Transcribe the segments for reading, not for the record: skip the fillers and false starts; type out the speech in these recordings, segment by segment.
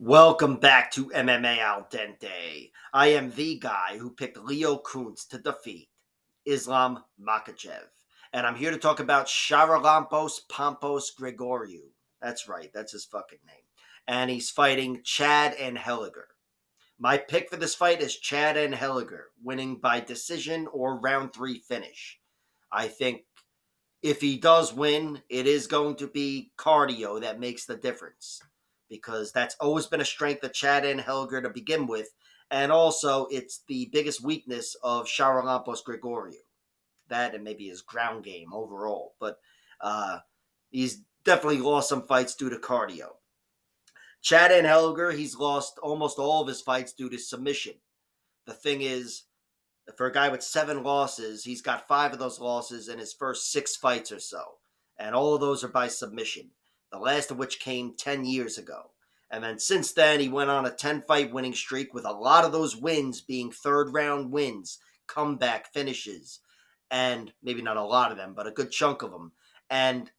Welcome back to MMA Al Dente. I am the guy who picked Leo Kuntz to defeat Islam Makhachev. And I'm here to talk about Charalampos Grigoriou. That's right, that's his fucking name. And he's fighting Chad Anheliger. My pick for this fight is Chad Anheliger, winning by decision or round three finish. I think if he does win, it is going to be cardio that makes the difference because that's always been a strength of Chad and Helger to begin with. And also, it's the biggest weakness of Charalampos Grigoriou. That and maybe his ground game overall. But he's definitely lost some fights due to cardio. Chad and Helger, he's lost almost all of his fights due to submission. The thing is, for a guy with 7 losses, he's got 5 of those losses in his first 6 fights or so. And all of those are by submission, the last of which came 10 years ago. And then since then, he went on a 10-fight winning streak with a lot of those wins being third-round wins, comeback finishes, and maybe not a lot of them, but a good chunk of them. And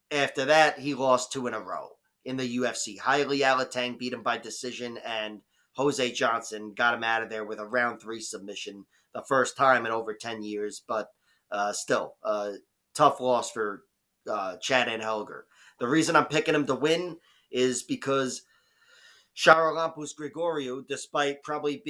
after that, he lost 2 in a row in the UFC. Haile Alatang beat him by decision, and Jose Johnson got him out of there with a round 3 submission, the first time in over 10 years, but still, tough loss for Chad Anheliger. The reason I'm picking him to win is because Charalampos Grigoriou, despite probably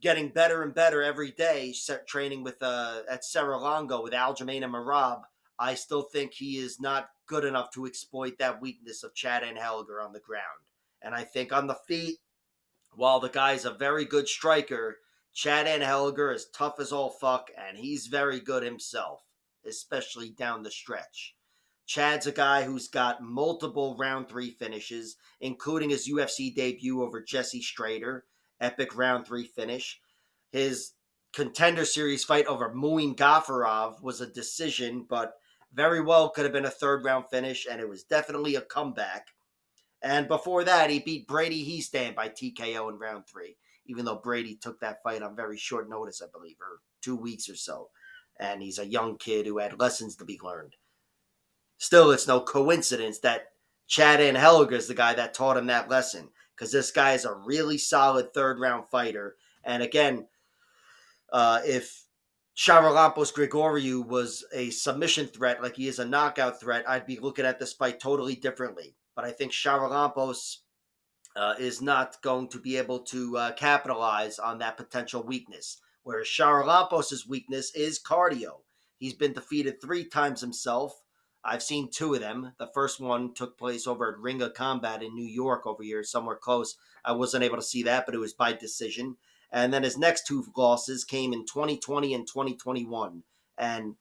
getting better and better every day, training with at Serra-Longo with Aljamain and Marab, I still think he is not good enough to exploit that weakness of Chad Anheliger on the ground. And I think on the feet, while the guy's a very good striker, Chad Anheliger is tough as all fuck, and he's very good himself, especially down the stretch. Chad's a guy who's got multiple round 3 finishes, including his UFC debut over Jesse Strader, epic round 3 finish. His contender series fight over Muin Gafarov was a decision, but very well could have been a third round finish, and it was definitely a comeback. And before that, he beat Brady Heastand by TKO in round 3, even though Brady took that fight on very short notice, I believe, or 2 weeks or so. And he's a young kid who had lessons to be learned. Still, it's no coincidence that Chad Anheliger is the guy that taught him that lesson, because this guy is a really solid third round fighter. And again, if Charalampos Grigoriou was a submission threat like he is a knockout threat, I'd be looking at this fight totally differently. But I think Charalampos is not going to be able to capitalize on that potential weakness. Whereas Charalampos' weakness is cardio. He's been defeated 3 times himself. I've seen 2 of them. The first one took place over at Ring of Combat in New York over here, somewhere close. I wasn't able to see that, but it was by decision. And then his next 2 losses came in 2020 and 2021. And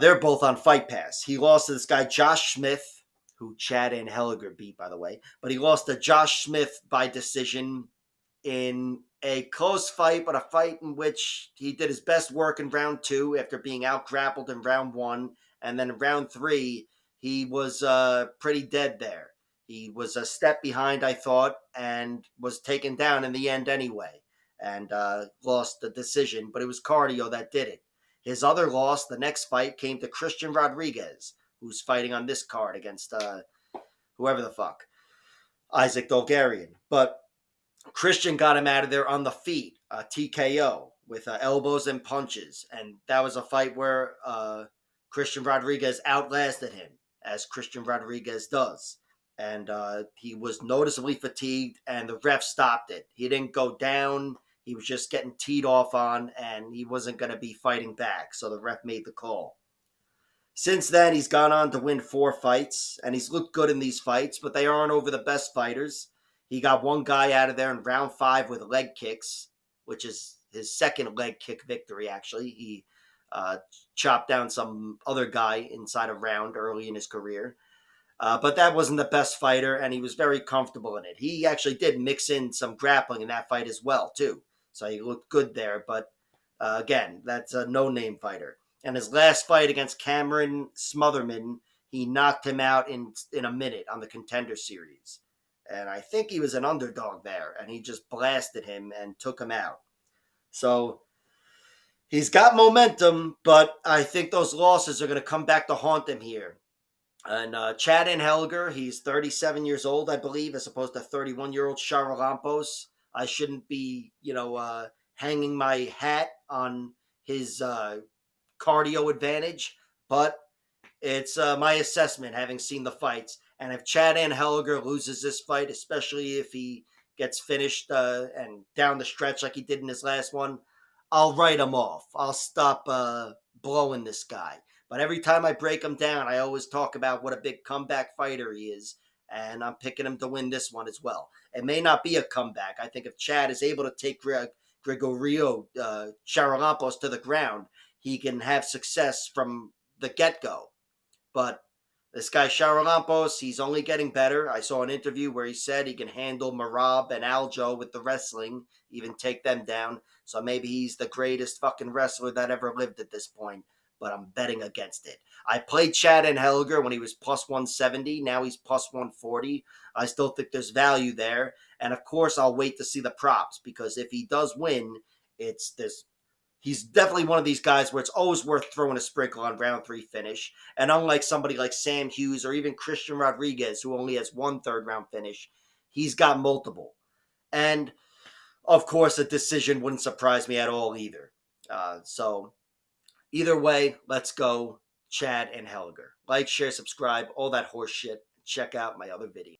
they're both on Fight Pass. He lost to this guy, Josh Smith, who Chad Anheliger beat, by the way. But he lost to Josh Smith by decision in a close fight, but a fight in which he did his best work in round 2 after being out-grappled in round 1. And then in round 3, he was pretty dead there. He was a step behind, I thought, and was taken down in the end anyway, and lost the decision. But it was cardio that did it. His other loss, the next fight, came to Christian Rodriguez, who's fighting on this card against whoever the fuck, Isaac Dolgarian. But Christian got him out of there on the feet, TKO, with elbows and punches. And that was a fight where Christian Rodriguez outlasted him, as Christian Rodriguez does. And he was noticeably fatigued, and the ref stopped it. He didn't go down. He was just getting teed off on, and he wasn't going to be fighting back. So the ref made the call. Since then, he's gone on to win 4 fights, and he's looked good in these fights, but they aren't over the best fighters. He got one guy out of there in round 5 with leg kicks, which is his second leg kick victory, actually. He chopped down some other guy inside a round early in his career. But that wasn't the best fighter, and he was very comfortable in it. He actually did mix in some grappling in that fight as well, too. So he looked good there, but again, that's a no-name fighter. And his last fight against Cameron Smotherman, he knocked him out in a minute on the Contender Series. And I think he was an underdog there, and he just blasted him and took him out. So he's got momentum, but I think those losses are going to come back to haunt him here. And Chad Anheliger, he's 37 years old, I believe, as opposed to 31-year-old Charalampos. I shouldn't be, hanging my hat on his cardio advantage, but it's my assessment, having seen the fights. And if Chad Anheliger loses this fight, especially if he gets finished and down the stretch like he did in his last one, I'll write him off. I'll stop blowing this guy. But every time I break him down, I always talk about what a big comeback fighter he is. And I'm picking him to win this one as well. It may not be a comeback. I think if Chad is able to take Grigoriou, Charalampos to the ground, he can have success from the get go. But this guy Charalampos, he's only getting better. I saw an interview where he said he can handle Marab and Aljo with the wrestling, even take them down. So maybe he's the greatest fucking wrestler that ever lived at this point. But I'm betting against it. I played Chad Anheliger when he was plus 170. Now he's plus 140. I still think there's value there. And of course, I'll wait to see the props because if he does win, it's this. He's definitely one of these guys where it's always worth throwing a sprinkle on round three finish. And unlike somebody like Sam Hughes or even Christian Rodriguez, who only has one third round finish, he's got multiple. And of course, a decision wouldn't surprise me at all either. So either way, let's go Chad Anheliger. Like, share, subscribe, all that horse shit. Check out my other videos.